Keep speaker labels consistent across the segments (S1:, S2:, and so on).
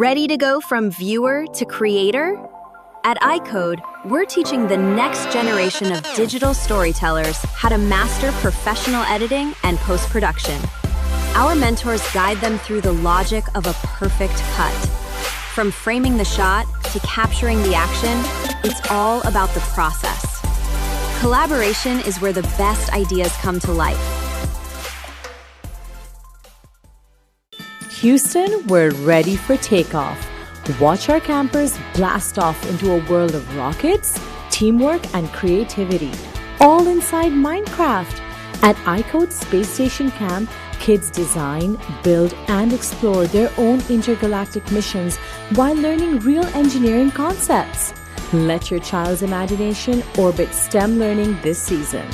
S1: Ready to go from viewer to creator? At iCode, we're teaching the next generation of digital storytellers how to master professional editing and post-production. Our mentors guide them through the logic of a perfect cut. From framing the shot to capturing the action, it's all about the process. Collaboration is where the best ideas come to life.
S2: Houston, we're ready for takeoff. Watch our campers blast off into a world of rockets, teamwork, and creativity, all inside Minecraft. At iCode Space Station Camp, kids design, build, and explore their own intergalactic missions while learning real engineering concepts. Let your child's imagination orbit STEM learning this season.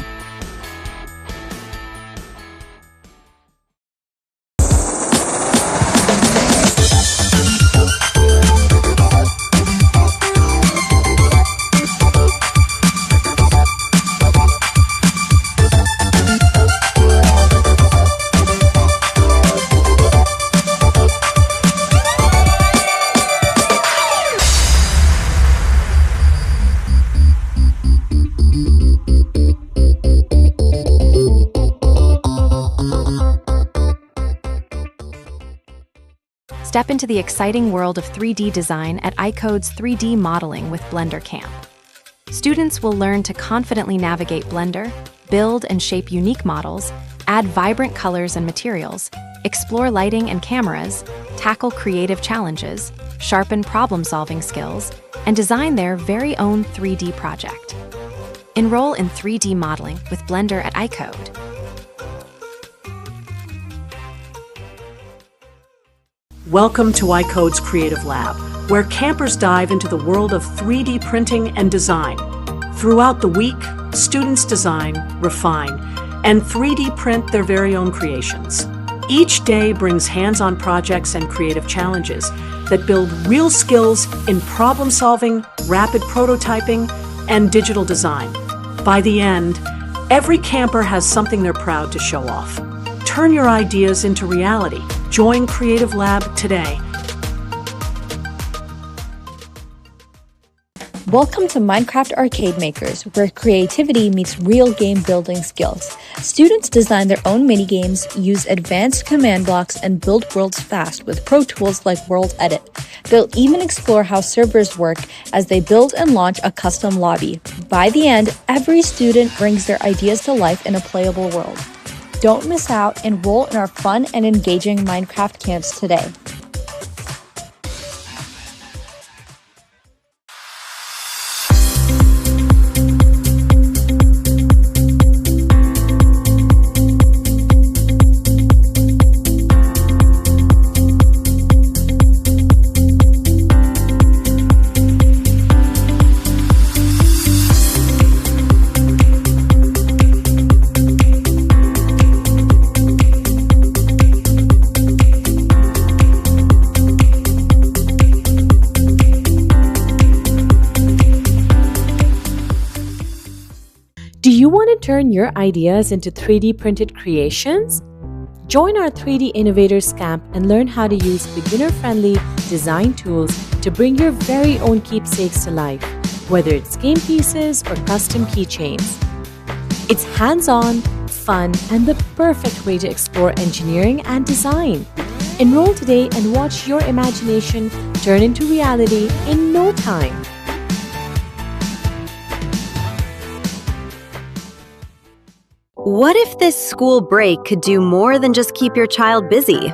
S3: Step into the exciting world of 3D design at iCode's 3D Modeling with Blender Camp. Students will learn to confidently navigate Blender, build and shape unique models, add vibrant colors and materials, explore lighting and cameras, tackle creative challenges, sharpen problem-solving skills, and design their very own 3D project. Enroll in 3D modeling with Blender at iCode.
S4: Welcome to iCode's Creative Lab, where campers dive into the world of 3D printing and design. Throughout the week, students design, refine, and 3D print their very own creations. Each day brings hands-on projects and creative challenges that build real skills in problem-solving, rapid prototyping, and digital design. By the end, every camper has something they're proud to show off. Turn your ideas into reality. Join Creative Lab today.
S5: Welcome to Minecraft Arcade Makers, where creativity meets real game building skills. Students design their own minigames, use advanced command blocks, and build worlds fast with pro tools like World Edit. They'll even explore how servers work as they build and launch a custom lobby. By the end, every student brings their ideas to life in a playable world. Don't miss out. Enroll in our fun and engaging Minecraft camps today.
S2: Do you want to turn your ideas into 3D printed creations? Join our 3D Innovators Camp and learn how to use beginner-friendly design tools to bring your very own keepsakes to life, whether it's game pieces or custom keychains. It's hands-on, fun, and the perfect way to explore engineering and design. Enroll today and watch your imagination turn into reality in no time.
S1: What if this school break could do more than just keep your child busy?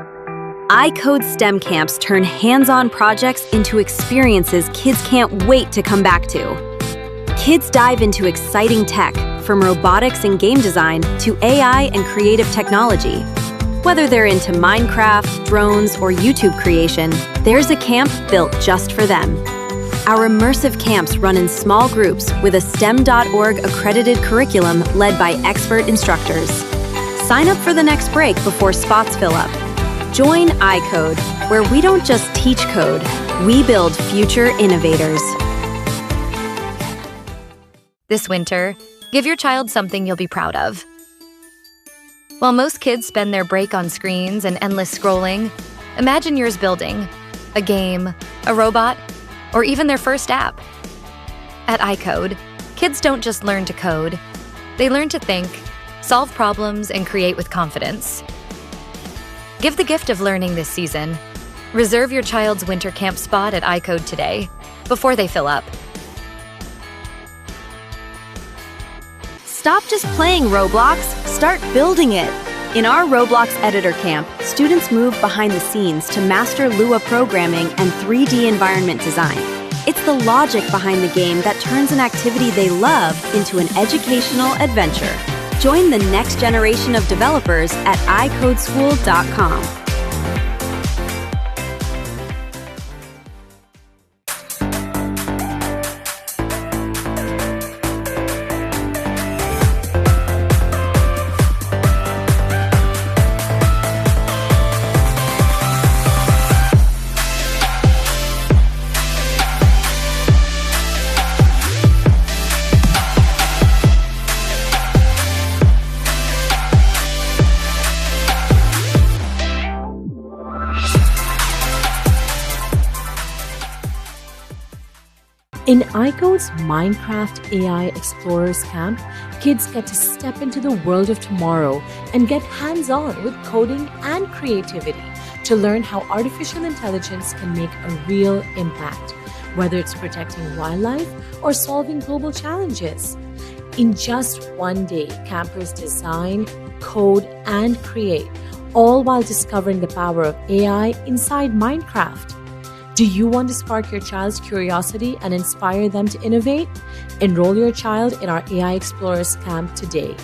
S1: iCode STEM camps turn hands-on projects into experiences kids can't wait to come back to. Kids dive into exciting tech, from robotics and game design to AI and creative technology. Whether they're into Minecraft, drones, or YouTube creation, there's a camp built just for them. Our immersive camps run in small groups with a STEM.org accredited curriculum led by expert instructors. Sign up for the next break before spots fill up. Join iCode, where we don't just teach code, we build future innovators.
S6: This winter, give your child something you'll be proud of. While most kids spend their break on screens and endless scrolling, imagine yours building. a game, a robot, or even their first app. At iCode, kids don't just learn to code, they learn to think, solve problems, and create with confidence. Give the gift of learning this season. Reserve your child's winter camp spot at iCode today, before they fill up.
S1: Stop just playing Roblox, start building it! In our Roblox Editor Camp, students move behind the scenes to master Lua programming and 3D environment design. It's the logic behind the game that turns an activity they love into an educational adventure. Join the next generation of developers at icodeschool.com.
S2: In iCode's Minecraft AI Explorers Camp, kids get to step into the world of tomorrow and get hands-on with coding and creativity to learn how artificial intelligence can make a real impact, whether it's protecting wildlife or solving global challenges. In just one day, campers design, code, and create, all while discovering the power of AI inside Minecraft. Do you want to spark your child's curiosity and inspire them to innovate? Enroll your child in our AI Explorers Camp today.